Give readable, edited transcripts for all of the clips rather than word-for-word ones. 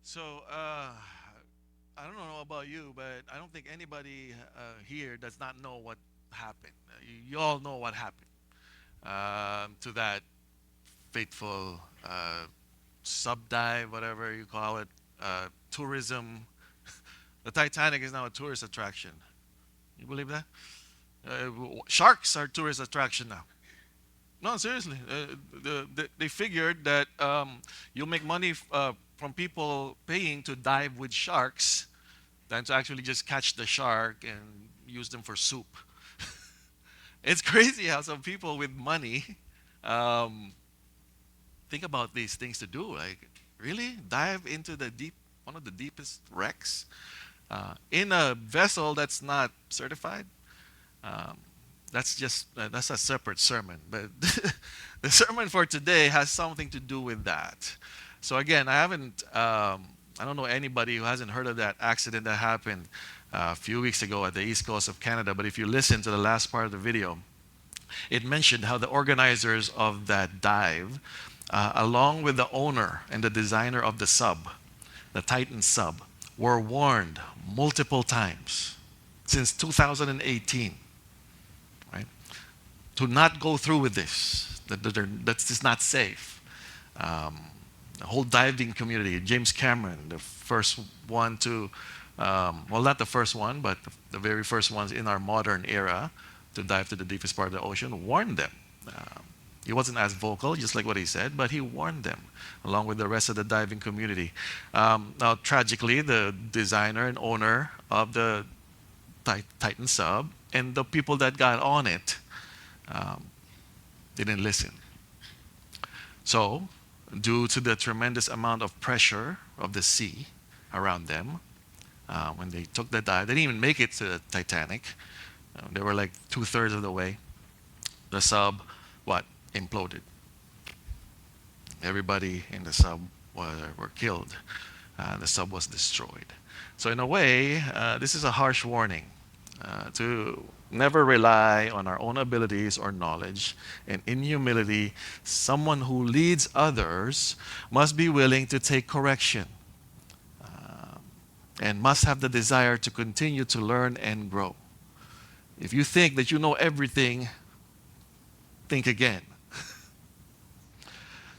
So, I don't know about you, but I don't think anybody here does not know what happened. You all know what happened to that fateful sub dive, whatever you call it, tourism. The Titanic is now a tourist attraction. You believe that? Sharks are tourist attraction now. No, seriously. They figured that you'll make money from people paying to dive with sharks than to actually just catch the shark and use them for soup. It's crazy how some people with money um, think about these things to do. Like, really? Dive into the deep, one of the deepest wrecks in a vessel that's not certified? Um, that's a separate sermon. But the sermon for today has something to do with that. So again, I don't know anybody who hasn't heard of that accident that happened a few weeks ago at the east coast of Canada. But if you listen to the last part of the video, it mentioned how the organizers of that dive, along with the owner and the designer of the sub, the Titan sub, were warned multiple times since 2018, right, to not go through with this. That's just not safe. Um, the whole diving community, James Cameron, the first one to, well, not the first one, but the very first ones in our modern era to dive to the deepest part of the ocean, warned them. Um, he wasn't as vocal, just like what he said, but he warned them, along with the rest of the diving community. Now, tragically, the designer and owner of the Titan sub and the people that got on it um, didn't listen. So, due to the tremendous amount of pressure of the sea around them, when they took the dive, they didn't even make it to the Titanic. They were like 2/3 of the way. The sub, what, imploded. Everybody in the sub were killed. The sub was destroyed. So in a way, this is a harsh warning to never rely on our own abilities or knowledge. And in humility, someone who leads others must be willing to take correction and must have the desire to continue to learn and grow. If you think that you know everything, think again.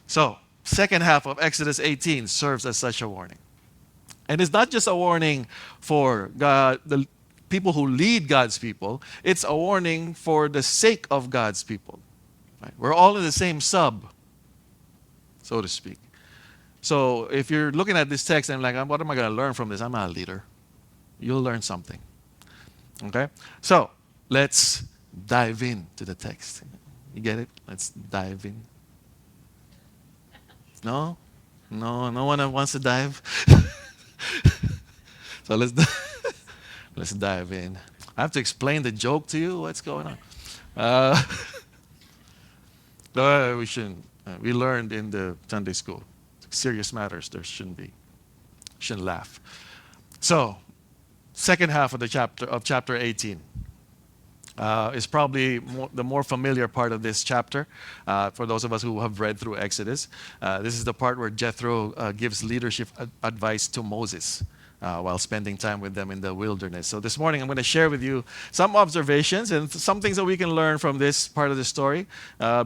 So, second half of Exodus 18 serves as such a warning. And it's not just a warning for God, the people who lead God's people, it's a warning for the sake of God's people. Right? We're all in the same sub, so to speak. So if you're looking at this text and like, what am I going to learn from this? I'm not a leader. You'll learn something. Okay? So let's dive into the text. You get it? Let's dive in. No? No, no one wants to dive. So let's dive in. I have to explain the joke to you. What's going on? Uh, no, we shouldn't. We learned in the Sunday school. Serious matters. There shouldn't be. Shouldn't laugh. So, second half of the chapter 18. Is probably the more familiar part of this chapter for those of us who have read through Exodus. This is the part where Jethro gives leadership advice to Moses while spending time with them in the wilderness. So this morning I'm going to share with you some observations and some things that we can learn from this part of the story,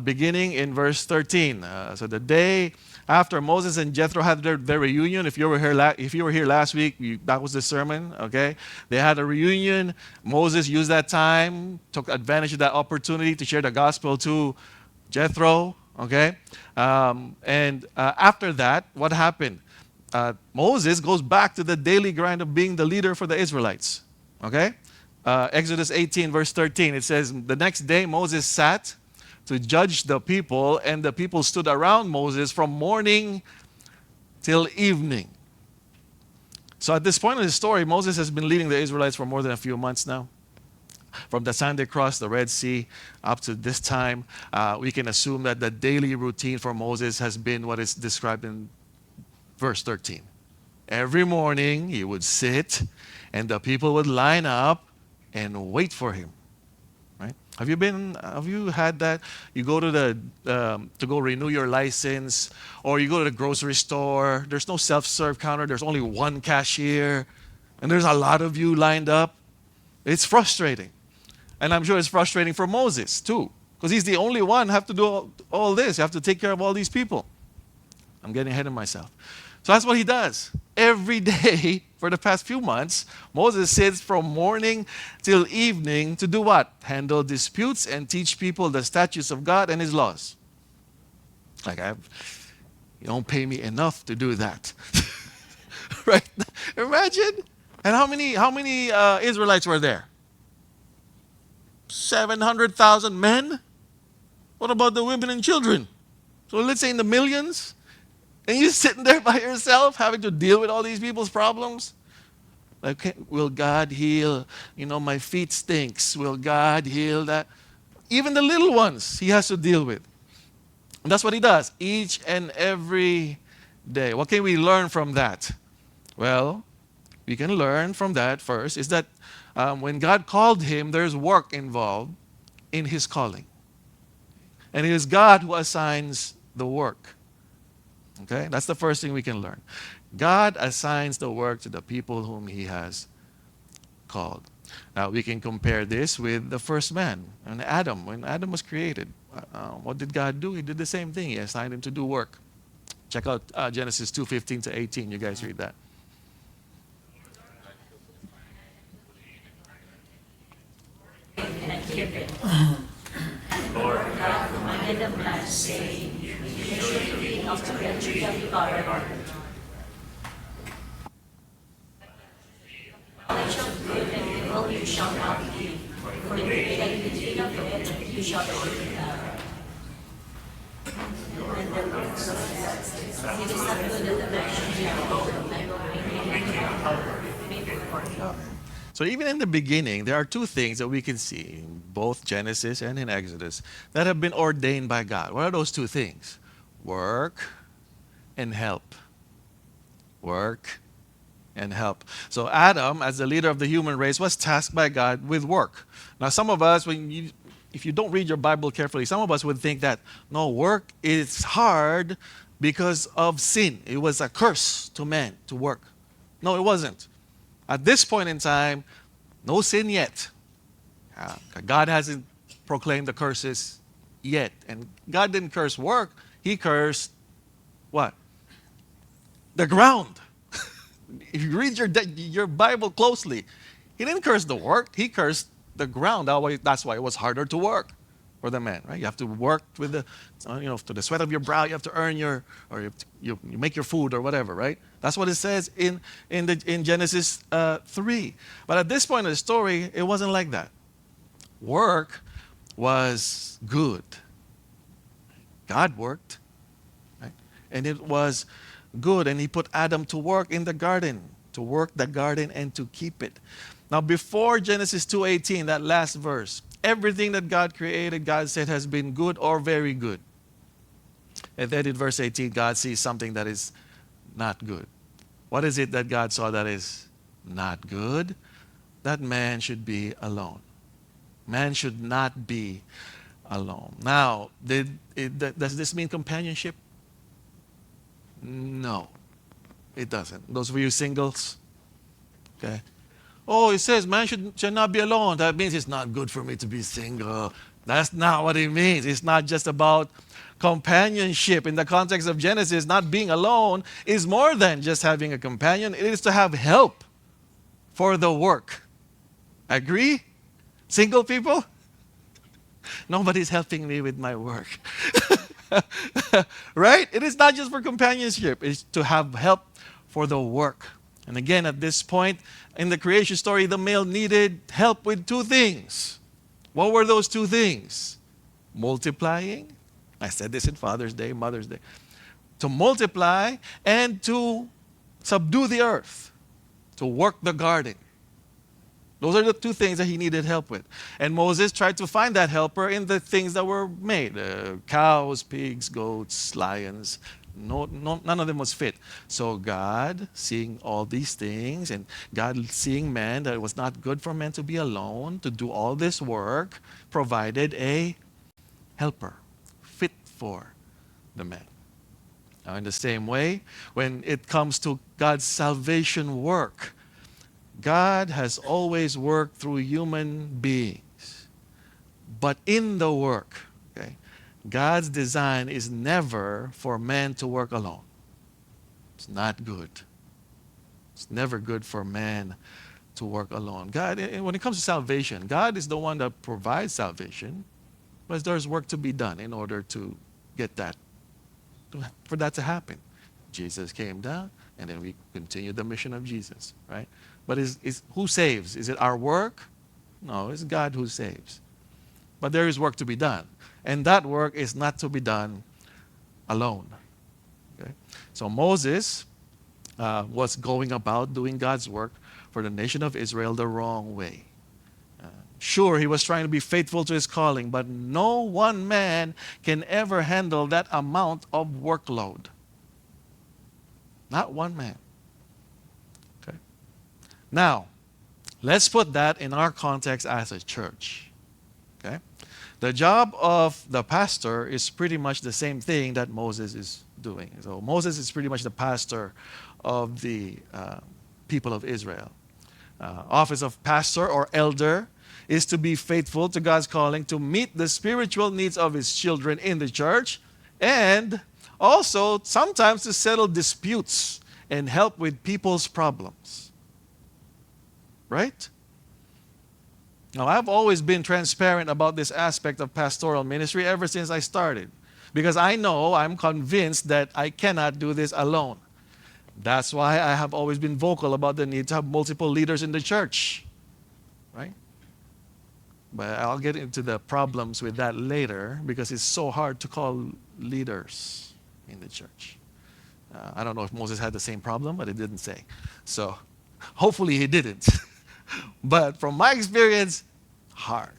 beginning in verse 13. So the day after Moses and Jethro had their reunion, if you were here last week, that was the sermon. Okay, they had a reunion. Moses used that time, took advantage of that opportunity to share the gospel to Jethro. Okay, and after that, what happened? Moses goes back to the daily grind of being the leader for the Israelites. Okay, Exodus 18 verse 13. It says, the next day Moses sat to judge the people, and the people stood around Moses from morning till evening. So at this point in the story, Moses has been leading the Israelites for more than a few months now. From the time they crossed the Red Sea up to this time, we can assume that the daily routine for Moses has been what is described in verse 13. Every morning he would sit, and the people would line up and wait for him. Right? Have you had that? You go to the to go renew your license, or you go to the grocery store. There's no self-serve counter. There's only one cashier, and there's a lot of you lined up. It's frustrating, and I'm sure it's frustrating for Moses too, because he's the only one have to do all this. You have to take care of all these people. I'm getting ahead of myself. So that's what he does. Every day for the past few months, Moses sits from morning till evening to do what? Handle disputes and teach people the statutes of God and his laws. Like, you don't pay me enough to do that. Right? Imagine. And how many Israelites were there? 700,000 men? What about the women and children? So let's say in the millions. And you're sitting there by yourself having to deal with all these people's problems? Like, okay, will God heal? My feet stinks. Will God heal that? Even the little ones he has to deal with. And that's what he does each and every day. What can we learn from that? Well, we can learn from that first is that when God called him, there's work involved in his calling. And it is God who assigns the work. Okay, that's the first thing we can learn. God assigns the work to the people whom he has called. Now we can compare this with the first man, and Adam. When Adam was created, what did God do? He did the same thing. He assigned him to do work. Check out Genesis 2:15 to 18. You guys read that. And keep it. Lord God commanded the man, saying, you may surely eat of the tree of the garden, knowledge of good and evil you shall not eat, for the day that you eat of it, you shall surely die. And the Lord said, it is not good that the man should be alone, I will make him for him. So even in the beginning, there are two things that we can see in both Genesis and in Exodus that have been ordained by God. What are those two things? Work and help. Work and help. So Adam, as the leader of the human race, was tasked by God with work. Now some of us, if you don't read your Bible carefully, some of us would think that, no, work is hard because of sin. It was a curse to man to work. No, it wasn't. At this point in time, no sin yet. God hasn't proclaimed the curses yet. And God didn't curse work. He cursed what? The ground. If you read your Bible closely, he didn't curse the work. He cursed the ground. That's why it was harder to work for the man, right? You have to work with to the sweat of your brow. You have to earn you make your food or whatever, right? That's what it says in Genesis 3. But at this point in the story, it wasn't like that. Work was good. God worked, right? And it was good. And he put Adam to work in the garden, to work the garden and to keep it. Now, before Genesis 2:18, that last verse, everything that God created, God said has been good or very good. And then in verse 18, God sees something that is not good. What is it that God saw that is not good? That man should be alone. Man should not be alone. Now, does this mean companionship? No, it doesn't. Those of you singles, okay? Oh, it says man should not be alone. That means it's not good for me to be single. That's not what it means. It's not just about companionship. In the context of Genesis, not being alone is more than just having a companion. It is to have help for the work. Agree? Single people? Nobody's helping me with my work. Right? It is not just for companionship. It's to have help for the work. And again, at this point in the creation story, the male needed help with two things. What were those two things? Multiplying. I said this in Father's Day, Mother's Day. To multiply and to subdue the earth. To work the garden. Those are the two things that he needed help with. And Moses tried to find that helper in the things that were made. Cows, pigs, goats, lions, None of them was fit. So God, seeing all these things, and God seeing man that it was not good for man to be alone, to do all this work, provided a helper fit for the man. Now, in the same way, when it comes to God's salvation work, God has always worked through human beings. But in the work, okay, God's design is never for man to work alone. It's not good. It's never good for man to work alone. God, when it comes to salvation, God is the one that provides salvation, but there's work to be done in order to get that, for that to happen. Jesus came down, and then we continue the mission of Jesus, right? But is who saves? Is it our work? No, it's God who saves. But there is work to be done, and that work is not to be done alone. Okay? So Moses was going about doing God's work for the nation of Israel the wrong way. Sure, he was trying to be faithful to his calling, but no one man can ever handle that amount of workload. Not one man. Okay. Now, let's put that in our context as a church. Okay? The job of the pastor is pretty much the same thing that Moses is doing. So Moses is pretty much the pastor of the people of Israel. Office of pastor or elder is to be faithful to God's calling to meet the spiritual needs of his children in the church, and also sometimes to settle disputes and help with people's problems. Right? Now, I've always been transparent about this aspect of pastoral ministry ever since I started, because I'm convinced that I cannot do this alone. That's why I have always been vocal about the need to have multiple leaders in the church. Right? But I'll get into the problems with that later, because it's so hard to call leaders in the church. I don't know if Moses had the same problem, but it didn't say. So hopefully he didn't. But from my experience, hard.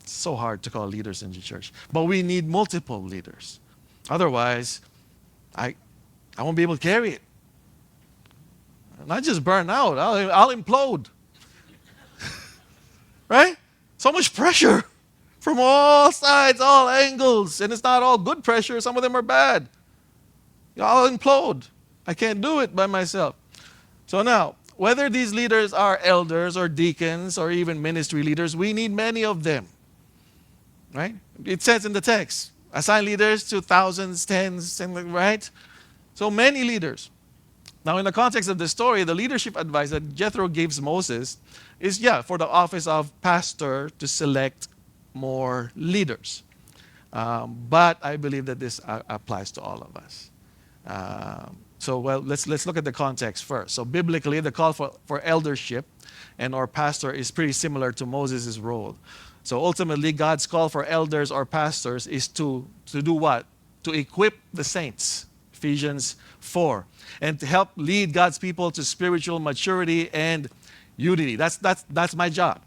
It's so hard to call leaders in the church. But we need multiple leaders. Otherwise, I won't be able to carry it. Not just burn out, I'll implode. Right? So much pressure from all sides, all angles. And it's not all good pressure. Some of them are bad. I'll implode. I can't do it by myself. So now, whether these leaders are elders or deacons or even ministry leaders, we need many of them. Right? It says in the text, assign leaders to thousands, tens, right? So many leaders. Now, in the context of the story, the leadership advice that Jethro gives Moses is, for the office of pastor to select more leaders. But I believe that this applies to all of us. Let's look at the context first. So biblically, the call for eldership and or pastor is pretty similar to Moses' role. So ultimately, God's call for elders or pastors is to do what? To equip the saints, Ephesians 4, and to help lead God's people to spiritual maturity and unity. That's my job.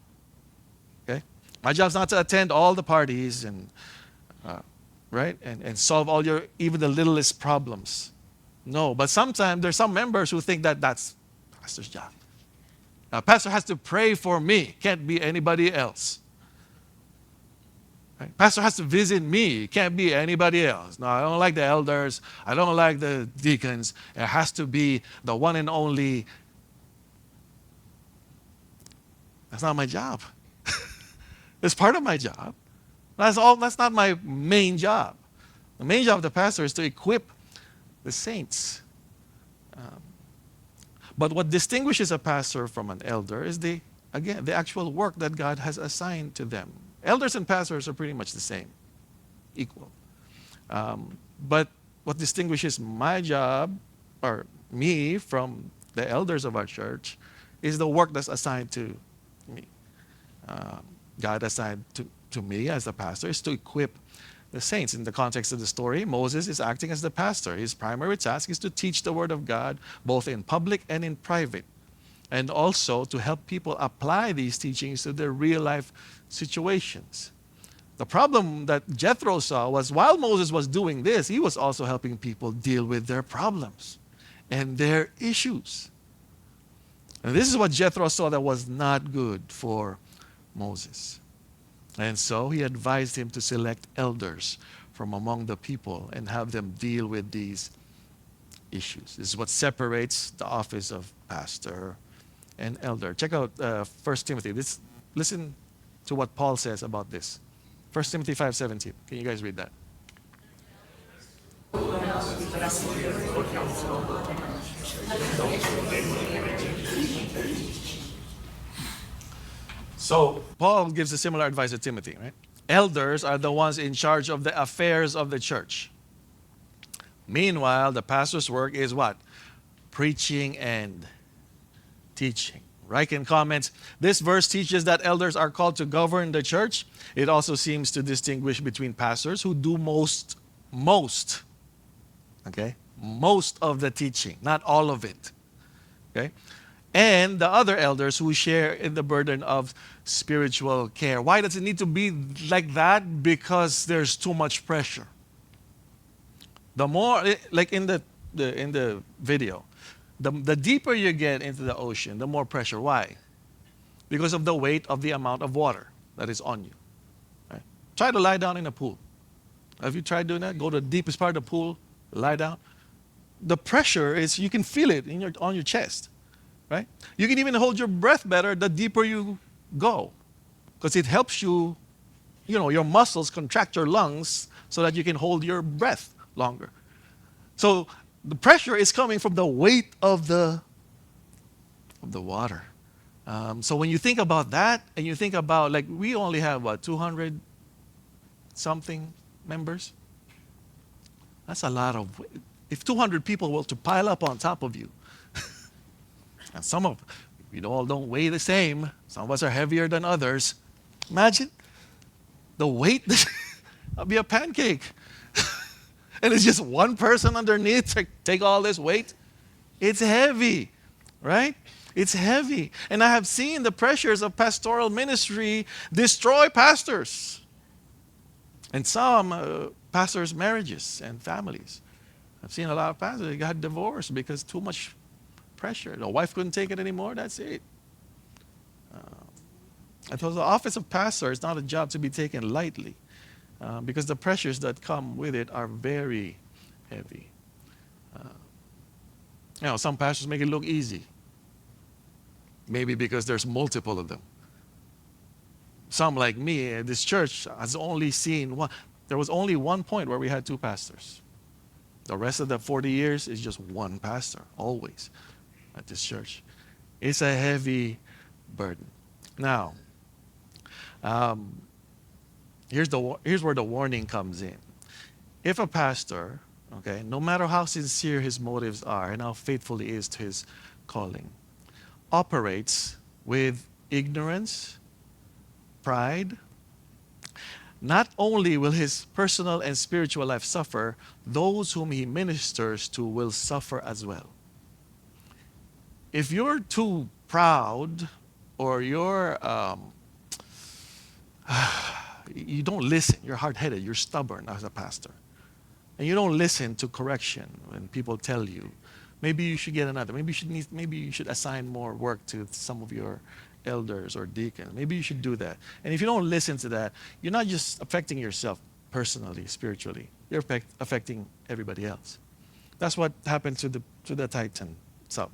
Okay, my job's not to attend all the parties and right and solve all your even the littlest problems. No, but sometimes there's some members who think that that's pastor's job. Now, pastor has to pray for me. Can't be anybody else. Right? Pastor has to visit me. Can't be anybody else. No, I don't like the elders. I don't like the deacons. It has to be the one and only. That's not my job. It's part of my job. That's not my main job. The main job of the pastor is to equip the saints. But what distinguishes a pastor from an elder is the actual work that God has assigned to them. Elders and pastors are pretty much the same, equal. But what distinguishes my job, or me, from the elders of our church is the work that's assigned to me. God assigned to me as the pastor is to equip the saints. In the context of the story, Moses is acting as the pastor. His primary task is to teach the word of God both in public and in private, and also to help people apply these teachings to their real life situations. The problem that Jethro saw was while Moses was doing this, he was also helping people deal with their problems and their issues. And this is what Jethro saw that was not good for Moses. And so he advised him to select elders from among the people and have them deal with these issues. This is what separates the office of pastor and elder. Check out 1 Timothy. Listen to what Paul says about this. 1 Timothy 5:17. Can you guys read that? So Paul gives a similar advice to Timothy, right? Elders are the ones in charge of the affairs of the church. Meanwhile, the pastor's work is what? Preaching and teaching. Riken comments, this verse teaches that elders are called to govern the church. It also seems to distinguish between pastors who do most, okay, most of the teaching, not all of it, okay, and the other elders who share in the burden of spiritual care. Why does it need to be like that? Because there's too much pressure. The more, like in the video, the deeper you get into the ocean, the more pressure. Why? Because of the weight of the amount of water that is on you. Right? Try to lie down in a pool. Have you tried doing that? Go to the deepest part of the pool, lie down. The pressure is, you can feel it on your chest. Right? You can even hold your breath better the deeper you go. Because it helps you, your muscles contract your lungs so that you can hold your breath longer. So the pressure is coming from the weight of the water. So when you think about that, and you think about, like, we only have, 200 something members? That's a lot of weight. If 200 people were to pile up on top of you, and we all don't weigh the same, some of us are heavier than others, imagine the weight. That'd be a pancake. And it's just one person underneath to take all this weight. It's heavy, right? It's heavy. And I have seen the pressures of pastoral ministry destroy pastors. And some pastors' marriages and families. I've seen a lot of pastors that got divorced because too much pressure. The wife couldn't take it anymore. That's it. And so the office of pastor is not a job to be taken lightly. Because the pressures that come with it are very heavy. Some pastors make it look easy. Maybe because there's multiple of them. Some, like me, this church has only seen one. There was only one point where we had two pastors. The rest of the 40 years is just one pastor, always, at this church. It's a heavy burden. Now, here's where the warning comes in. If a pastor, okay, no matter how sincere his motives are and how faithful he is to his calling, operates with ignorance, pride, not only will his personal and spiritual life suffer, those whom he ministers to will suffer as well. If you're too proud, or you're you don't listen, you're hard-headed, you're stubborn as a pastor, and you don't listen to correction when people tell you, maybe you should get another, maybe you should assign more work to some of your elders or deacons, maybe you should do that. And if you don't listen to that, you're not just affecting yourself personally, spiritually, you're affecting everybody else. That's what happened to the Titan sub,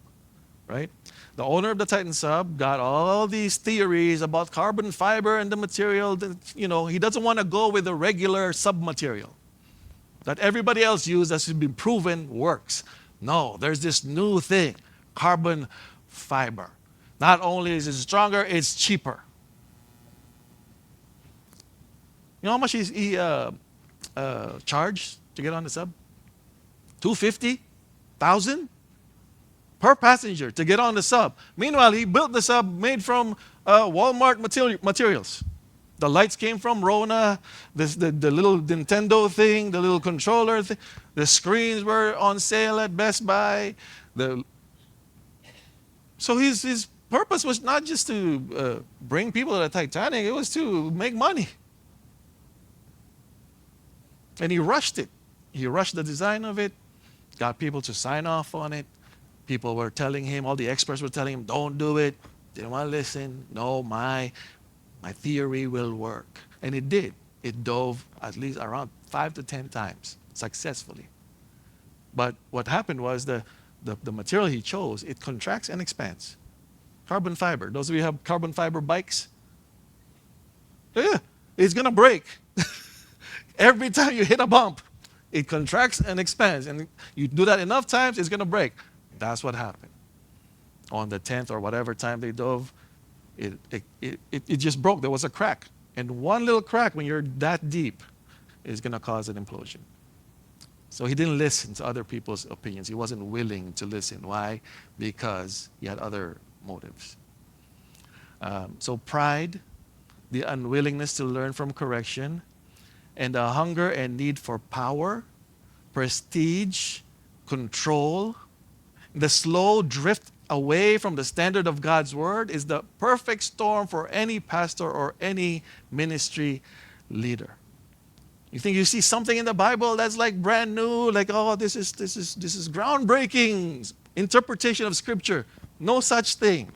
right? The owner of the Titan sub got all these theories about carbon fiber and the material that, he doesn't want to go with the regular sub material that everybody else used that's been proven works. No, there's this new thing, carbon fiber. Not only is it stronger, it's cheaper. You know how much he charged to get on the sub? $250,000 per passenger to get on the sub. Meanwhile, he built the sub made from Walmart materials. The lights came from Rona, the little Nintendo thing, the little controller thing. The screens were on sale at Best Buy. So his purpose was not just to bring people to the Titanic, it was to make money. And he rushed it. He rushed the design of it, got people to sign off on it. People were telling him, all the experts were telling him, don't do it. Didn't want to listen. No, my theory will work. And it did. It dove at least around 5 to 10 times successfully. But what happened was the material he chose, it contracts and expands. Carbon fiber. Those of you who have carbon fiber bikes, yeah, it's going to break. Every time you hit a bump, it contracts and expands. And you do that enough times, it's going to break. That's what happened. On the 10th or whatever time they dove, it just broke. There was a crack. And one little crack, when you're that deep, is going to cause an implosion. So he didn't listen to other people's opinions. He wasn't willing to listen. Why? Because he had other motives. So pride, the unwillingness to learn from correction, and the hunger and need for power, prestige, control, the slow drift away from the standard of God's word is the perfect storm for any pastor or any ministry leader. You think you see something in the Bible that's like brand new, like, oh, this is groundbreaking interpretation of scripture. No such thing.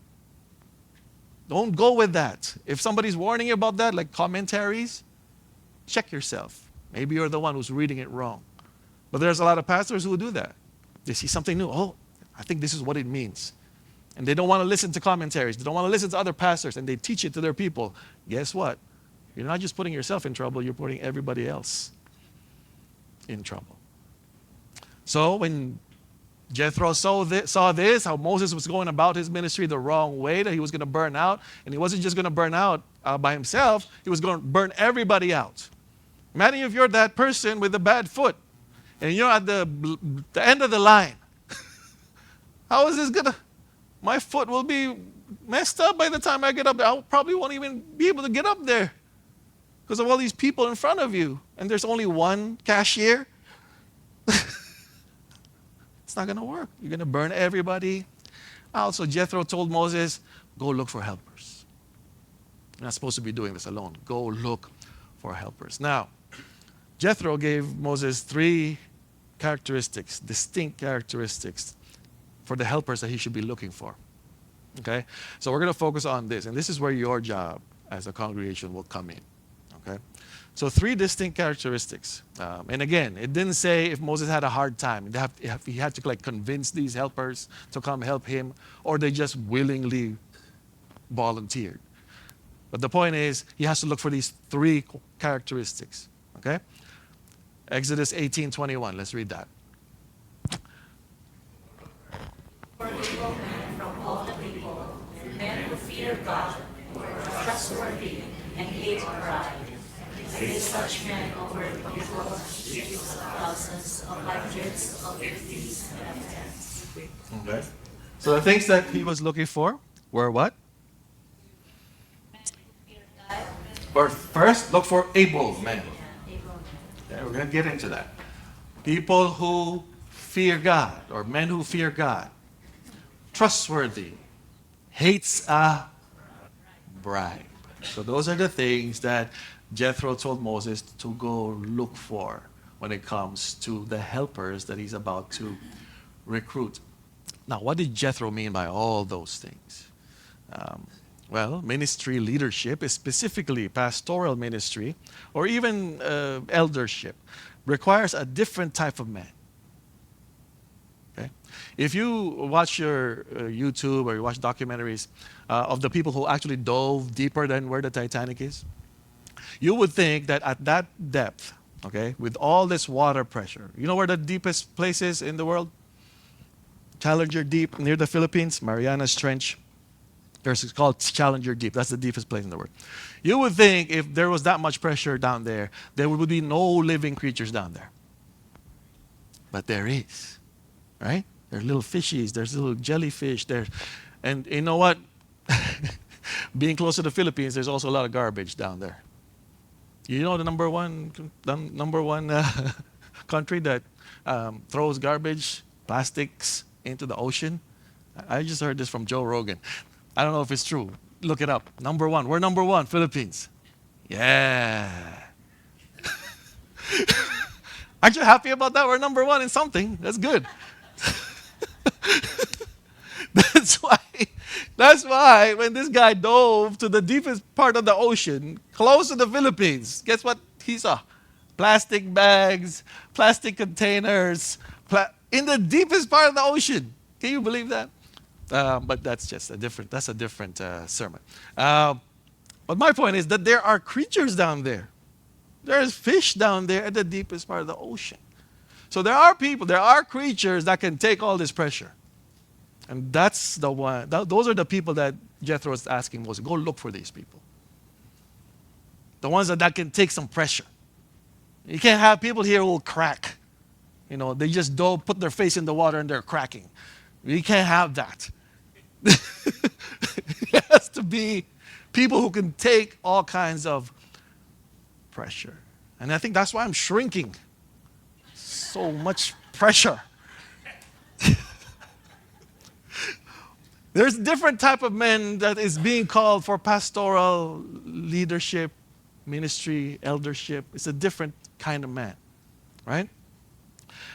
Don't go with that. If somebody's warning you about that, like commentaries, check yourself. Maybe you're the one who's reading it wrong. But there's a lot of pastors who do that. They see something new. Oh, I think this is what it means. And they don't want to listen to commentaries. They don't want to listen to other pastors, and they teach it to their people. Guess what? You're not just putting yourself in trouble, you're putting everybody else in trouble. So when Jethro saw this, how Moses was going about his ministry the wrong way, that he was going to burn out, and he wasn't just going to burn out by himself, he was going to burn everybody out. Imagine if you're that person with a bad foot, and you're at the end of the line. How is this going to... My foot will be messed up by the time I get up there. I probably won't even be able to get up there because of all these people in front of you. And there's only one cashier. It's not going to work. You're going to burn everybody out. So Jethro told Moses, go look for helpers. You're not supposed to be doing this alone. Go look for helpers. Now, Jethro gave Moses 3 characteristics, distinct characteristics for the helpers that he should be looking for. Okay? So we're going to focus on this. And this is where your job as a congregation will come in. Okay? So 3 distinct characteristics. And again, it didn't say if Moses had a hard time. If he had to like convince these helpers to come help him, or they just willingly volunteered. But the point is, he has to look for these 3 characteristics. Okay? Exodus 18:21. Let's read that. Able men from all the people, men who fear God, were trustworthy, and hate pride. May such men over people, chiefs of thousands, of hundreds, of fifties, and of tens. Okay. So the things that he was looking for were what? Or first, look for able men. Okay, we're going to get into that. People who fear God, or men who fear God. Trustworthy, hates a bribe. So those are the things that Jethro told Moses to go look for when it comes to the helpers that he's about to recruit. Now, what did Jethro mean by all those things? Well, ministry leadership, specifically pastoral ministry, or even eldership, requires a different type of man. Okay? If you watch your YouTube or you watch documentaries of the people who actually dove deeper than where the Titanic is, you would think that at that depth, okay, with all this water pressure, you know where the deepest place is in the world? Challenger Deep near the Philippines, Marianas Trench. It's called Challenger Deep. That's the deepest place in the world. You would think if there was that much pressure down there would be no living creatures down there. But there is, right? There's little fishies, there's little jellyfish there. And you know what? Being close to the Philippines, there's also a lot of garbage down there. You know the number one country that throws garbage, plastics into the ocean? I just heard this from Joe Rogan. I don't know if it's true. Look it up. Number 1. We're number 1, Philippines. Yeah. Aren't you happy about that? We're number one in something. That's good. That's why. That's why when this guy dove to the deepest part of the ocean, close to the Philippines, guess what he saw? Plastic bags, plastic containers, in the deepest part of the ocean. Can you believe that? But that's just a different. That's a different sermon. Uh, but my point is that there are creatures down there. There's fish down there at the deepest part of the ocean. So there are people, there are creatures that can take all this pressure. And that's the one, those are the people that Jethro is asking Moses, go look for these people. The ones that can take some pressure. You can't have people here who will crack. You know, they just don't put their face in the water and they're cracking. You can't have that. It has to be people who can take all kinds of pressure. And I think that's why I'm shrinking. So much pressure. There's different type of men that is being called for pastoral leadership, ministry, eldership. It's a different kind of man, right?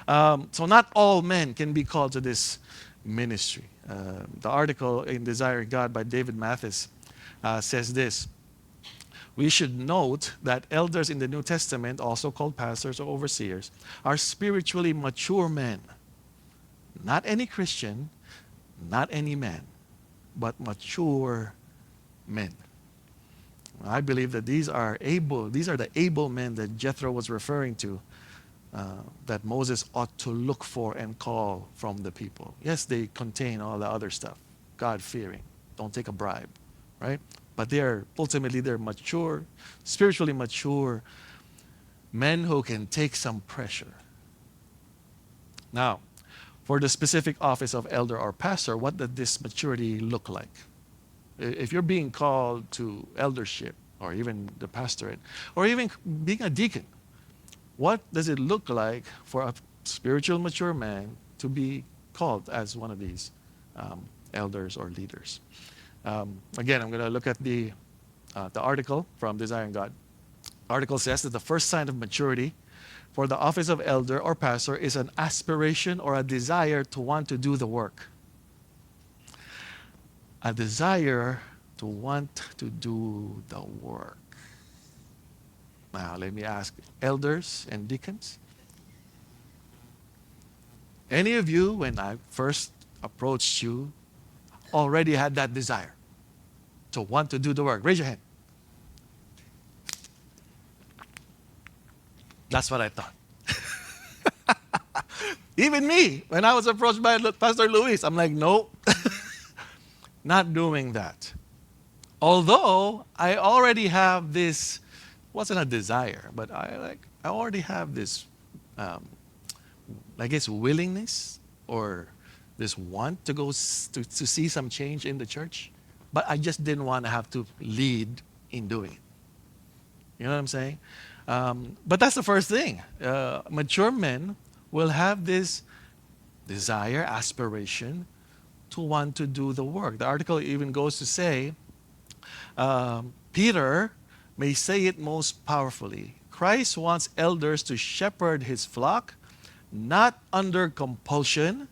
So not all men can be called to this ministry. The article in Desiring God by David Mathis says this. We should note that elders in the New Testament, also called pastors or overseers, are spiritually mature men. Not any Christian, not any man, but mature men. I believe that these are the able men that Jethro was referring to, that Moses ought to look for and call from the people. Yes, they contain all the other stuff, God-fearing, don't take a bribe, right? But they're mature, spiritually mature men who can take some pressure. Now, for the specific office of elder or pastor, what does this maturity look like? If you're being called to eldership, or even the pastorate, or even being a deacon, what does it look like for a spiritual mature man to be called as one of these elders or leaders? Again, I'm going to look at the article from Desiring God. The article says that the first sign of maturity for the office of elder or pastor is an aspiration or a desire to want to do the work. A desire to want to do the work. Now, let me ask elders and deacons. Any of you, when I first approached you, already had that desire to want to do the work? Raise your hand. That's what I thought. Even me, when I was approached by Pastor Luis, I'm like, nope, not doing that. Although I already have this, wasn't a desire, but I already have this, I guess, willingness or this want to go to see some change in the church, but I just didn't want to have to lead in doing it. You know what I'm saying? But that's the first thing. Mature men will have this desire, aspiration to want to do the work. The article even goes to say, Peter may say it most powerfully. Christ wants elders to shepherd his flock, not under compulsion,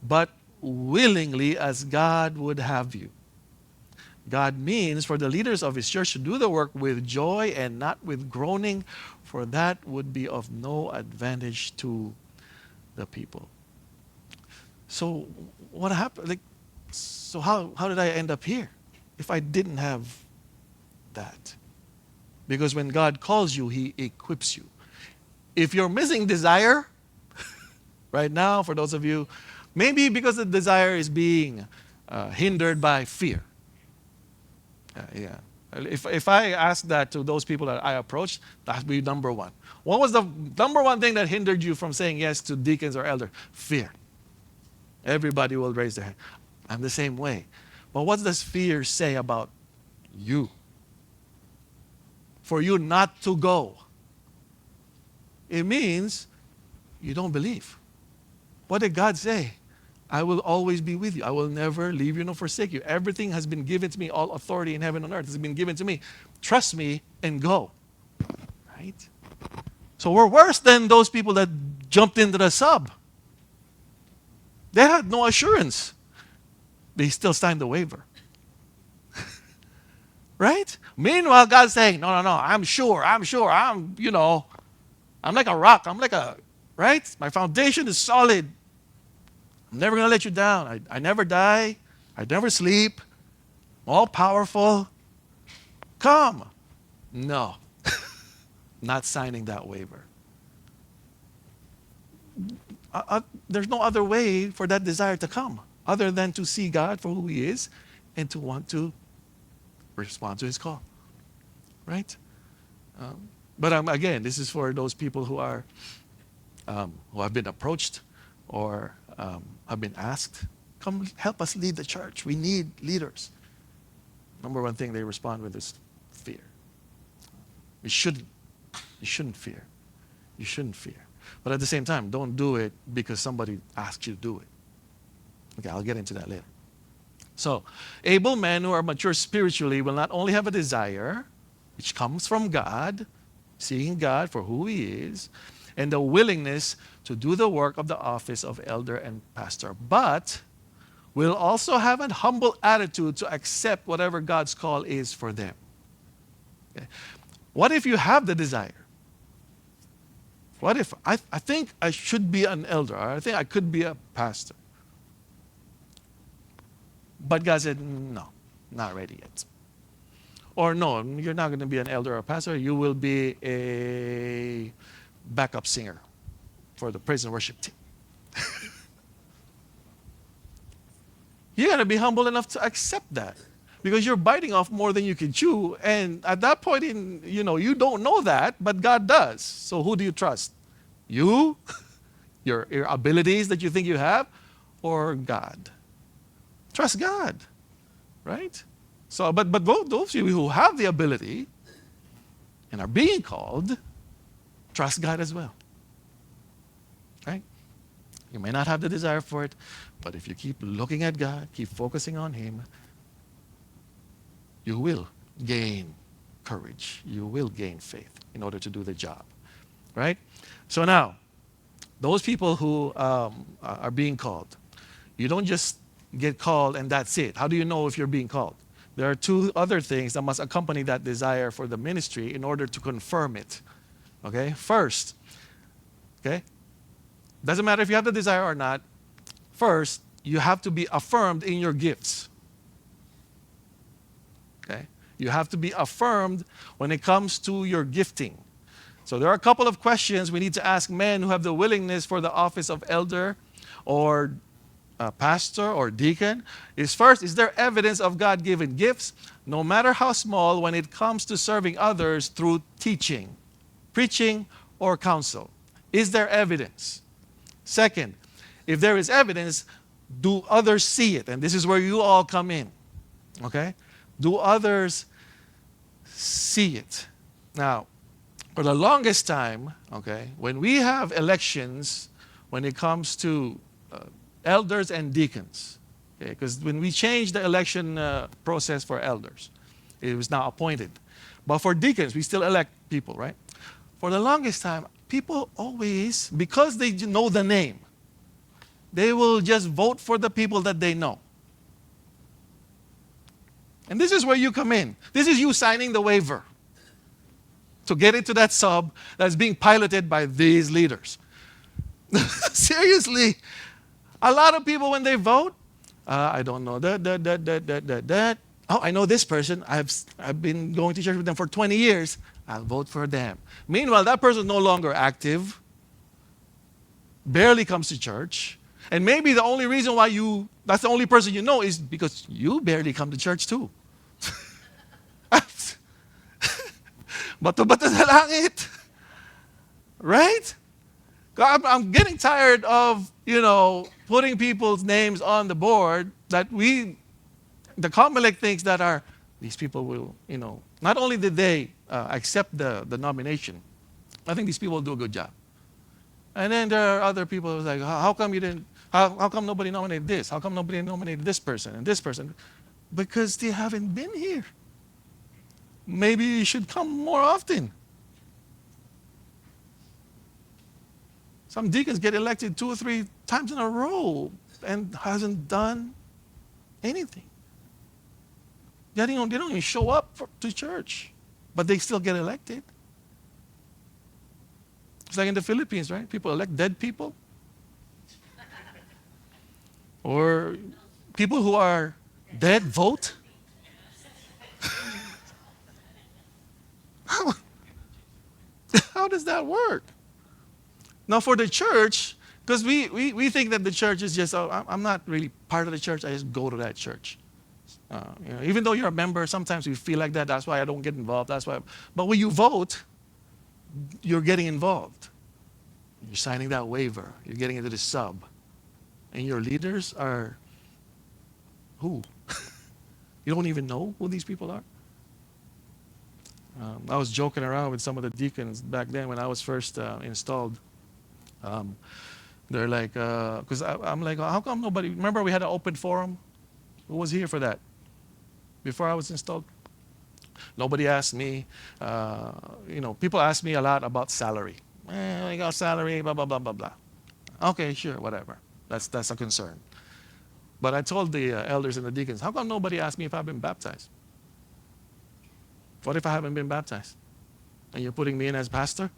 but willingly as God would have you. God means for the leaders of his church to do the work with joy and not with groaning, for that would be of no advantage to the people. So what happened? So how did I end up here if I didn't have that? Because when God calls you, he equips you. If you're missing desire right now, for those of you, maybe because the desire is being hindered by fear. Yeah. If I ask that to those people that I approached, that would be number one. What was the number one thing that hindered you from saying yes to deacons or elders? Fear. Everybody will raise their hand. I'm the same way. But what does fear say about you? For you not to go. It means you don't believe. What did God say? I will always be with you. I will never leave you nor forsake you. Everything has been given to me. All authority in heaven and earth has been given to me. Trust me and go. Right? So we're worse than those people that jumped into the sub. They had no assurance. They still signed the waiver. Right? Meanwhile, God's saying, no, no, no, I'm sure, I'm like a rock. I'm like a, right? My foundation is solid. I'm never going to let you down. I never die. I never sleep. I'm all powerful. Come. No, not signing that waiver. There's no other way for that desire to come other than to see God for who He is and to want to respond to His call. Right? But again, this is for those people who are who have been approached or have been asked, come help us lead the church. We need leaders. Number one thing they respond with is fear. You shouldn't fear. You shouldn't fear. But at the same time, don't do it because somebody asked you to do it. Okay, I'll get into that later. So, able men who are mature spiritually will not only have a desire, which comes from God, seeing God for who He is, and the willingness to do the work of the office of elder and pastor, but will also have a humble attitude to accept whatever God's call is for them. Okay. What if you have the desire? What if I think I should be an elder, or I think I could be a pastor? But God said, no, not ready yet. Or no, you're not going to be an elder or a pastor. You will be a backup singer for the praise and worship team. You got to be humble enough to accept that because you're biting off more than you can chew. And at that point, you don't know that, but God does. So who do you trust? You, your abilities that you think you have, or God? Trust God, right? So, but those of you who have the ability and are being called, trust God as well, right? You may not have the desire for it, but if you keep looking at God, keep focusing on Him, you will gain courage. You will gain faith in order to do the job, right? So now, those people who are being called, you don't just get called and that's it. How do you know if you're being called? There are two other things that must accompany that desire for the ministry in order to confirm it. Okay? First, okay? Doesn't matter if you have the desire or not. First, you have to be affirmed in your gifts. Okay? You have to be affirmed when it comes to your gifting. So there are a couple of questions we need to ask men who have the willingness for the office of elder or pastor or deacon. First, is there evidence of God-given gifts, no matter how small, when it comes to serving others through teaching, preaching, or counsel? Is there evidence? Second, if there is evidence, do others see it? And this is where you all come in. Okay? Do others see it? Now, for the longest time, okay, when we have elections, when it comes to elders and deacons, okay, because when we changed the election process for elders, it was now appointed. But for deacons, we still elect people, right? For the longest time, people always, because they know the name, they will just vote for the people that they know. And this is where you come in. This is you signing the waiver to get into that sub that's being piloted by these leaders. Seriously, a lot of people when they vote, I don't know that. Oh, I know this person. I've been going to church with them for 20 years. I'll vote for them. Meanwhile, that person is no longer active, barely comes to church, and maybe the only reason why that's the only person you know is because you barely come to church too. Bato-bato sa langit. Right? I'm getting tired of, putting people's names on the board that the Comelec thinks that these people will, not only did they accept the nomination, I think these people will do a good job. And then there are other people who's like, how come you didn't, how come nobody nominated this? How come nobody nominated this person and this person? Because they haven't been here. Maybe you should come more often. Some deacons get elected 2 or 3 times in a row and hasn't done anything. They don't even show up to church, but they still get elected. It's like in the Philippines, right? People elect dead people. Or people who are dead vote. How, how does that work? Now, for the church, because we think that the church is just, oh, I'm not really part of the church, I just go to that church. Even though you're a member, sometimes you feel like that. That's why I don't get involved. That's why. But when you vote, you're getting involved. You're signing that waiver. You're getting into the sub. And your leaders are who? You don't even know who these people are? I was joking around with some of the deacons back then when I was first installed. Um, they're like, because I'm like, how come nobody? Remember we had an open forum? Who was here for that? Before I was installed? Nobody asked me. People ask me a lot about salary. I got salary, blah, blah, blah, blah, blah. Okay, sure, whatever. That's a concern. But I told the elders and the deacons, how come nobody asked me if I've been baptized? What if I haven't been baptized? And you're putting me in as pastor?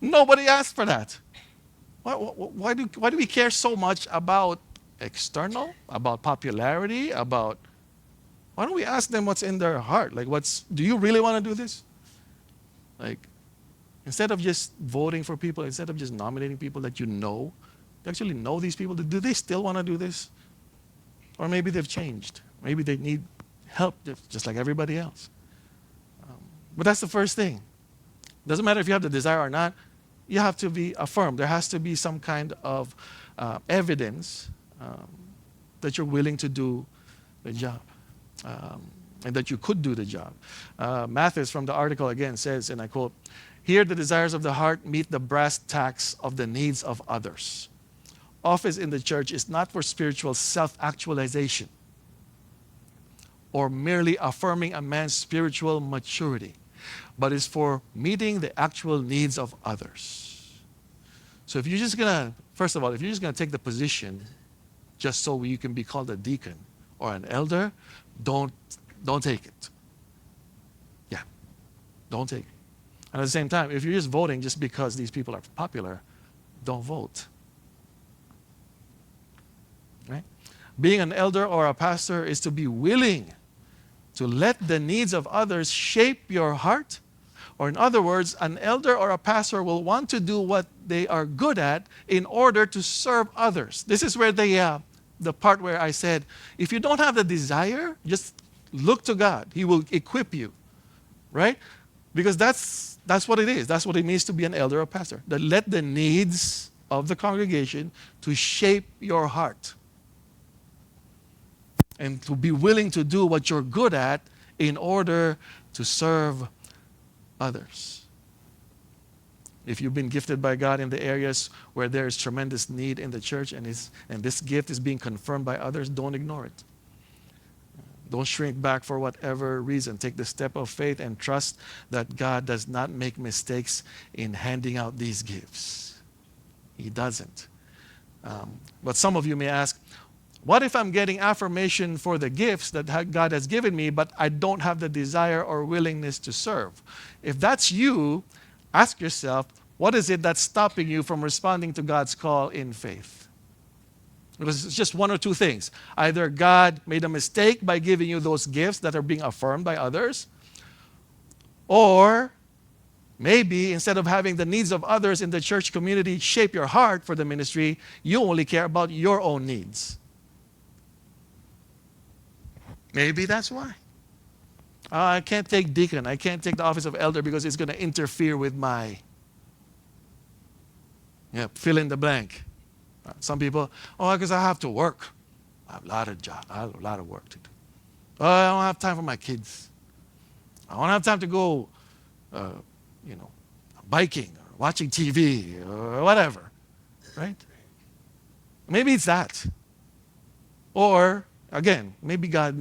Nobody asked for that. Why do we care so much about external, about popularity, about... Why don't we ask them what's in their heart? Like, do you really want to do this? Like, instead of just voting for people, instead of just nominating people that you actually know these people, do they still want to do this? Or maybe they've changed. Maybe they need help just like everybody else. But that's the first thing. Doesn't matter if you have the desire or not, you have to be affirmed. There has to be some kind of evidence that you're willing to do the job. And that you could do the job. Mathis from the article again says, and I quote, "Here the desires of the heart meet the brass tacks of the needs of others. Office in the church is not for spiritual self-actualization or merely affirming a man's spiritual maturity, but is for meeting the actual needs of others." So if you're just going to, first of all, if you're just going to take the position just so you can be called a deacon or an elder, don't take it. Yeah, don't take it. And at the same time, if you're just voting just because these people are popular, don't vote. Right? Being an elder or a pastor is to be willing to let the needs of others shape your heart. Or in other words, an elder or a pastor will want to do what they are good at in order to serve others. This is where the part where I said, if you don't have the desire, just look to God. He will equip you, right? Because that's what it is. That's what it means to be an elder or pastor. That let the needs of the congregation to shape your heart. And to be willing to do what you're good at in order to serve others. If you've been gifted by God in the areas where there is tremendous need in the church and this gift is being confirmed by others, don't ignore it. Don't shrink back for whatever reason. Take the step of faith and trust that God does not make mistakes in handing out these gifts. He doesn't. But some of you may ask, what if I'm getting affirmation for the gifts that God has given me, but I don't have the desire or willingness to serve? If that's you, ask yourself, what is it that's stopping you from responding to God's call in faith? Because it's just one or two things. Either God made a mistake by giving you those gifts that are being affirmed by others, or maybe instead of having the needs of others in the church community shape your heart for the ministry, you only care about your own needs. Maybe that's why. I can't take deacon. I can't take the office of elder because it's going to interfere with my fill in the blank. Some people, because I have to work. I have a lot of job. I have a lot of work to do. I don't have time for my kids. I don't have time to go, biking or watching TV or whatever, right? Maybe it's that. Or, again, maybe God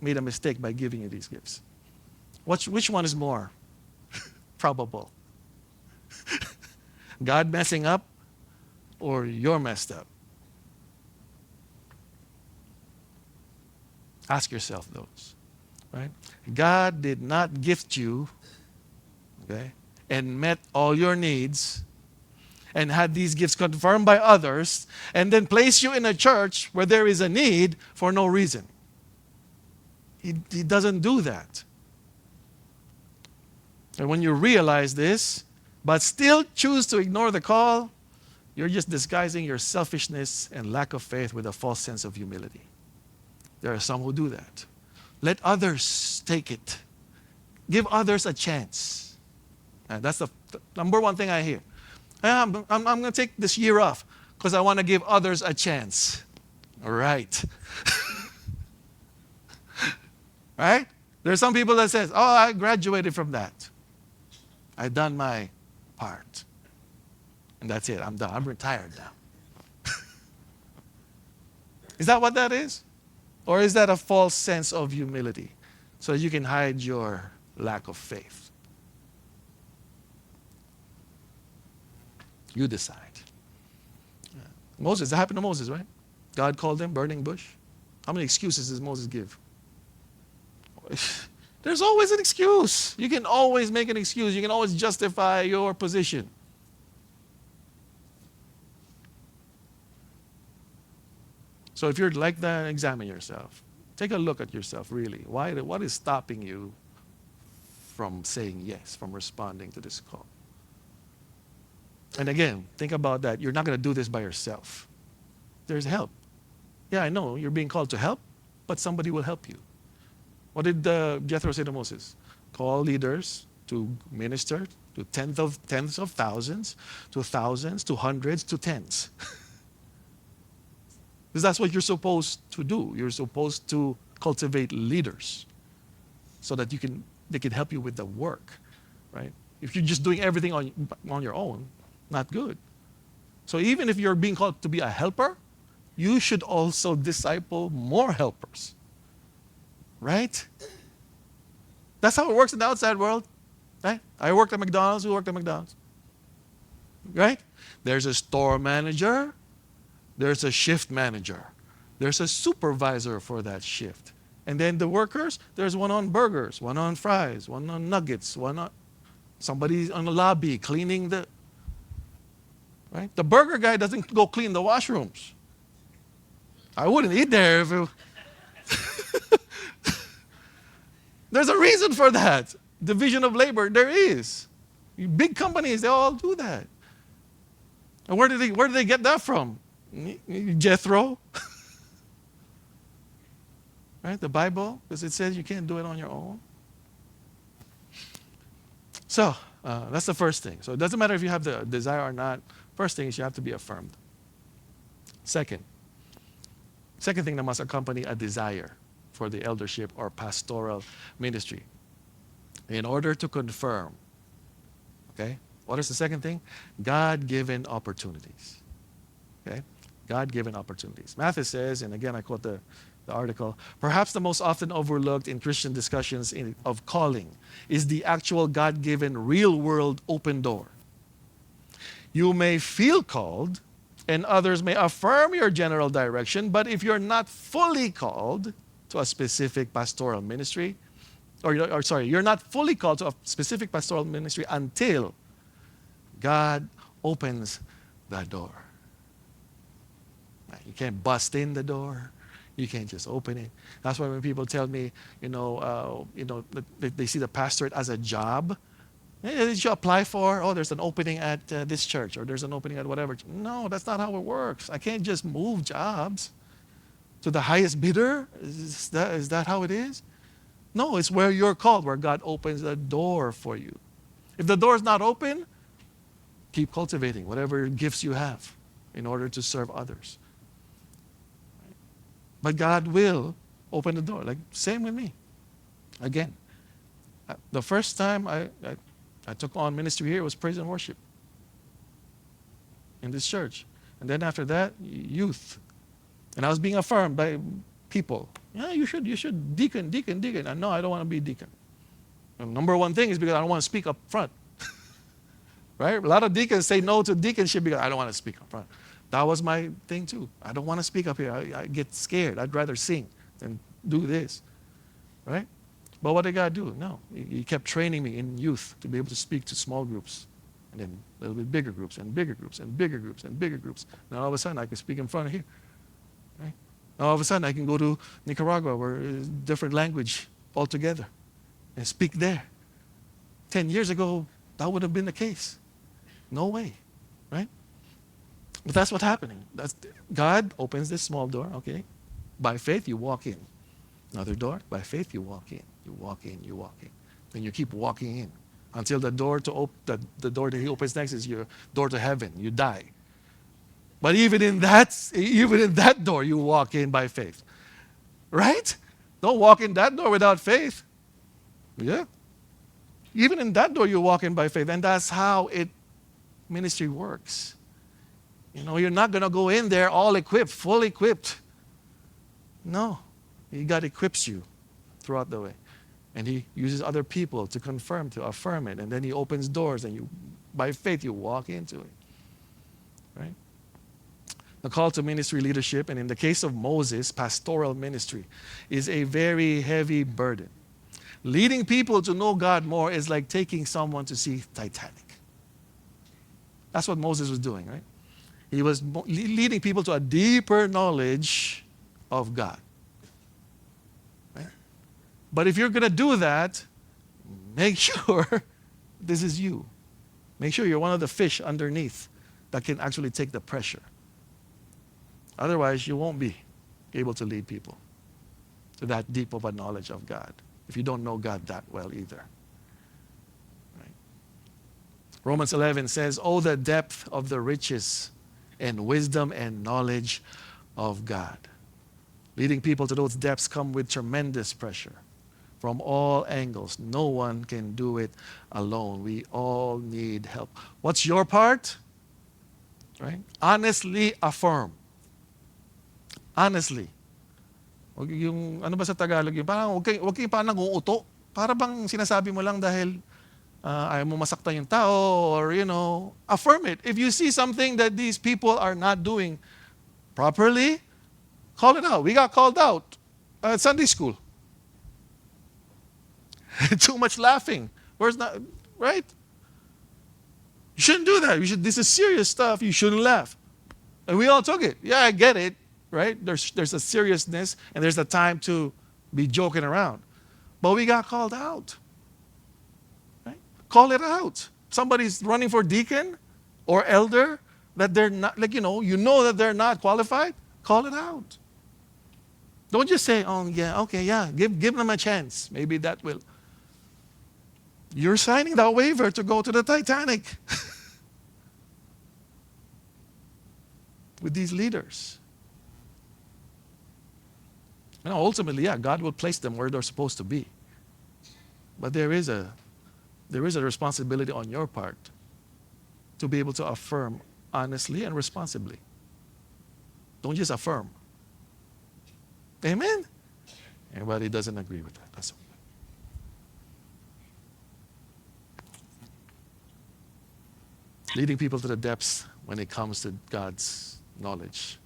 made a mistake by giving you these gifts. Which one is more probable? God messing up or you're messed up? Ask yourself those, right? God did not gift you, okay, and met all your needs and had these gifts confirmed by others and then place you in a church where there is a need for no reason. He doesn't do that. And when you realize this, but still choose to ignore the call, you're just disguising your selfishness and lack of faith with a false sense of humility. There are some who do that. Let others take it. Give others a chance. And that's the number one thing I hear. I'm going to take this year off because I want to give others a chance. All right. Right? There's some people that says, oh, I graduated from that. I've done my part. And that's it. I'm done. I'm retired now. Is that what that is? Or is that a false sense of humility so that you can hide your lack of faith? You decide. Moses, that happened to Moses, right? God called him, burning bush. How many excuses does Moses give? There's always an excuse. You can always make an excuse. You can always justify your position. So if you're like that, examine yourself. Take a look at yourself, really. What is stopping you from saying yes, from responding to this call? And again, think about that. You're not going to do this by yourself. There's help. Yeah, I know you're being called to help, but somebody will help you. What did Jethro say to Moses? Call leaders to minister to tens of thousands, to thousands, to hundreds, to tens. Because that's what you're supposed to do. You're supposed to cultivate leaders so that they can help you with the work, right? If you're just doing everything on your own, not good. So even if you're being called to be a helper, you should also disciple more helpers. Right? That's how it works in the outside world. Right? I worked at McDonald's. Who worked at McDonald's? Right? There's a store manager. There's a shift manager. There's a supervisor for that shift. And then the workers, there's one on burgers, one on fries, one on nuggets, one on somebody on the lobby cleaning the... Right? The burger guy doesn't go clean the washrooms. I wouldn't eat there if it... There's a reason for that. Division of labor, there is. Big companies, they all do that. And where did they get that from? Jethro. Right? The Bible, because it says you can't do it on your own. So, that's the first thing. So it doesn't matter if you have the desire or not. First thing is you have to be affirmed. Second thing that must accompany a desire for the eldership or pastoral ministry. In order to confirm, okay? What is the second thing? God-given opportunities. Okay? God-given opportunities. Matthew says, and again I quote the article, perhaps the most often overlooked in Christian discussions of calling is the actual God-given real-world open door. You may feel called, and others may affirm your general direction, but if you're not fully called to a specific pastoral ministry, you're not fully called to a specific pastoral ministry until God opens the door. You can't bust in the door. You can't just open it. That's why when people tell me, they see the pastorate as a job, did you apply for? Oh, there's an opening at this church, or there's an opening at whatever. No, that's not how it works. I can't just move jobs to the highest bidder. Is that how it is? No, it's where you're called, where God opens the door for you. If the door is not open, keep cultivating whatever gifts you have in order to serve others. But God will open the door. Like, same with me. Again, the first time I took on ministry here was praise and worship in this church. And then after that, youth. And I was being affirmed by people. Yeah, you should deacon. And no, I don't want to be deacon. And number one thing is because I don't want to speak up front. right? A lot of deacons say no to deaconship because I don't want to speak up front. That was my thing too. I don't want to speak up here. I get scared. I'd rather sing than do this, right? But what did God do? No, He kept training me in youth to be able to speak to small groups, and then a little bit bigger groups, and bigger groups, and bigger groups, and bigger groups. Now all of a sudden I can speak in front of here, right? Now all of a sudden I can go to Nicaragua, where it's different language altogether, and speak there. 10 years ago, that would have been the case. No way, right? But that's what's happening. God opens this small door, okay? By faith, you walk in. Another door, by faith, you walk in. You walk in, you walk in. Then you keep walking in until the door the door that He opens next is your door to heaven. You die. But even in that door, you walk in by faith, right? Don't walk in that door without faith. Yeah. Even in that door, you walk in by faith, and that's how ministry works. You're not going to go in there all equipped, fully equipped. No. God equips you throughout the way. And He uses other people to confirm, to affirm it. And then He opens doors, and by faith, you walk into it. Right? The call to ministry leadership, and in the case of Moses, pastoral ministry, is a very heavy burden. Leading people to know God more is like taking someone to see Titanic. That's what Moses was doing, right? He was leading people to a deeper knowledge of God. Right? But if you're going to do that, make sure this is you. Make sure you're one of the fish underneath that can actually take the pressure. Otherwise, you won't be able to lead people to that deep of a knowledge of God if you don't know God that well either. Right? Romans 11 says, "Oh, the depth of the riches and wisdom and knowledge of God." Leading people to those depths come with tremendous pressure from all angles. No one can do it alone. We all need help. What's your part? Right? Honestly affirm. Honestly. Yung ano ba sa Tagalog yun? Parang huwag kayo parang nag-uuto. Para bang sinasabi mo lang dahil ayaw mo masaktan yung tao, or affirm it. If you see something that these people are not doing properly, call it out. We got called out at Sunday school. Too much laughing. Where's that? Right? You shouldn't do that. This is serious stuff. You shouldn't laugh. And we all took it. Yeah, I get it. Right? There's a seriousness, and there's a time to be joking around. But we got called out. Right? Call it out. Somebody's running for deacon or elder that they're not, you know that they're not qualified. Call it out. Don't just say, "Oh yeah, okay, yeah, give them a chance. Maybe that will." You're signing that waiver to go to the Titanic with these leaders. Ultimately, yeah, God will place them where they're supposed to be. But there is a responsibility on your part to be able to affirm honestly and responsibly. Don't just affirm. Amen? Everybody doesn't agree with that. That's okay. Leading people to the depths when it comes to God's knowledge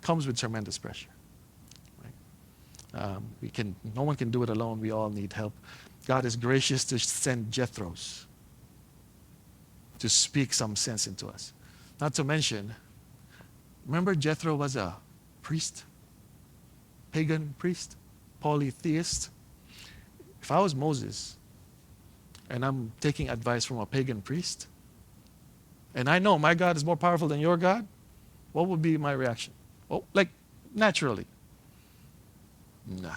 comes with tremendous pressure. No one can do it alone. We all need help. God is gracious to send Jethros to speak some sense into us. Not to mention, remember Jethro was a priest, pagan priest, polytheist. If I was Moses and I'm taking advice from a pagan priest, and I know my God is more powerful than your God, what would be my reaction? Well, naturally. Nah.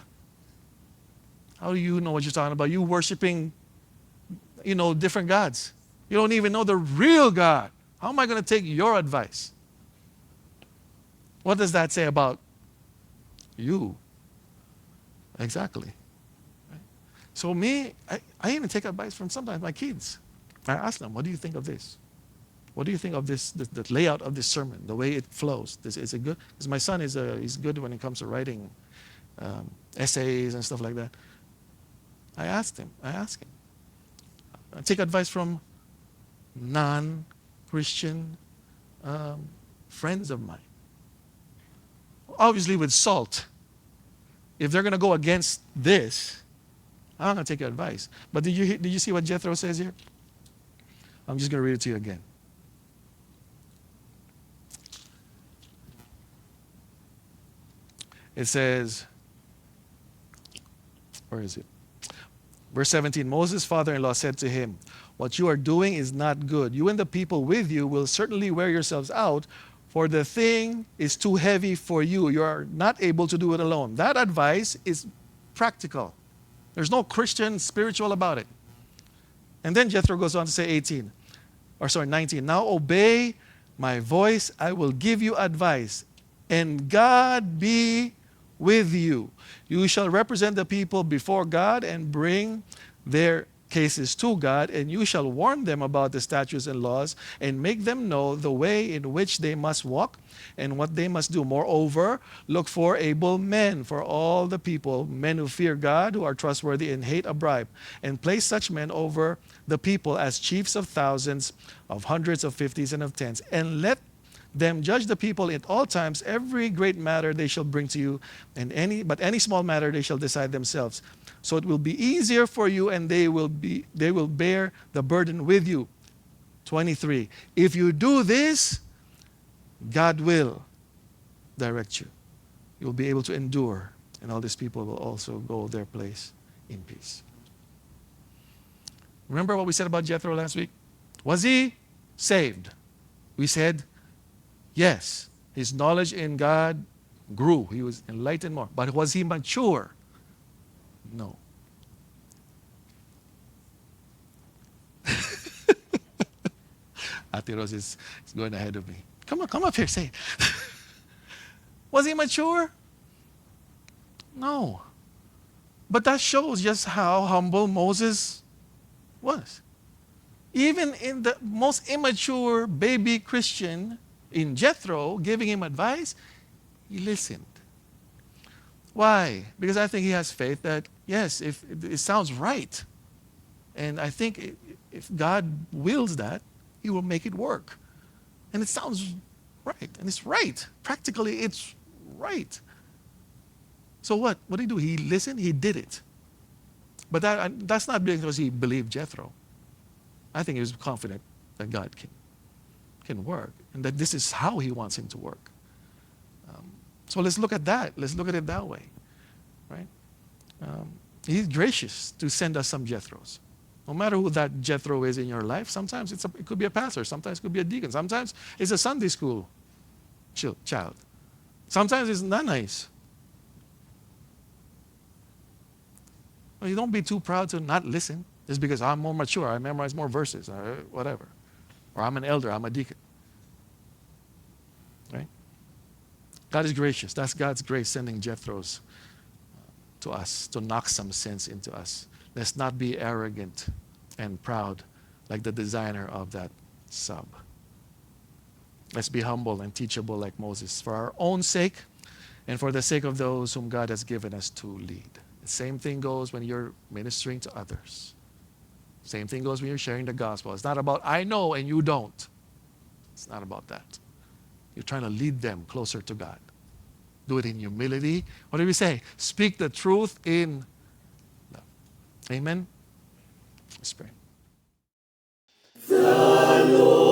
How do you know what you're talking about? You worshiping, different gods. You don't even know the real God. How am I going to take your advice? What does that say about you? Exactly. Right? So I even take advice from sometimes my kids. I ask them, "What do you think of this? What do you think of this, the layout of this sermon, the way it flows? Is it good?" Because my son he's good when it comes to writing essays and stuff like that. I ask him. I take advice from non-Christian friends of mine. Obviously with salt. If they're going to go against this, I'm not going to take your advice. But did you see what Jethro says here? I'm just going to read it to you again. It says, where is it? Verse 17, Moses' father-in-law said to him, what you are doing is not good. You and the people with you will certainly wear yourselves out, for the thing is too heavy for you. You are not able to do it alone. That advice is practical. There's no Christian spiritual about it. And then Jethro goes on to say 19. Now obey my voice. I will give you advice, and God be with you. You shall represent the people before God and bring their cases to God, and you shall warn them about the statutes and laws and make them know the way in which they must walk and what they must do. Moreover, look for able men for all the people, men who fear God, who are trustworthy and hate a bribe, and place such men over the people as chiefs of thousands, of hundreds, of fifties, and of tens, and let them judge the people at all times. Every great matter they shall bring to you, and any small matter they shall decide themselves. So it will be easier for you, and they will bear the burden with you. 23. If you do this, God will direct you. You will be able to endure, and all these people will also go their place in peace. Remember what we said about Jethro last week? Was he saved? We said yes. His knowledge in God grew. He was enlightened more. But was he mature? No. Ate Rose is going ahead of me. Come up here, say it. Was he mature? No. But that shows just how humble Moses was. Even in the most immature baby Christian, in Jethro, giving him advice, he listened. Why? Because I think he has faith that, yes, if it sounds right. And I think if God wills that, he will make it work. And it sounds right. And it's right. Practically, it's right. So what? What did he do? He listened, he did it. But that's not because he believed Jethro. I think he was confident that God can work, and that this is how he wants him to work. So let's look at that. Let's look at it that way, right? He's gracious to send us some Jethros. No matter who that Jethro is in your life, sometimes it could be a pastor, sometimes it could be a deacon, sometimes it's a Sunday school child. Sometimes it's not nice. Well, you don't be too proud to not listen just because I'm more mature, I memorize more verses, or whatever. Or I'm an elder, I'm a deacon. Right? God is gracious. That's God's grace sending Jethros to us to knock some sense into us. Let's not be arrogant and proud like the designer of that sub. Let's be humble and teachable like Moses for our own sake and for the sake of those whom God has given us to lead. The same thing goes when you're ministering to others. Same thing goes when you're sharing the gospel. It's not about I know and you don't. It's not about that. You're trying to lead them closer to God. Do it in humility. What do we say? Speak the truth in love. Amen? Let's pray. The Lord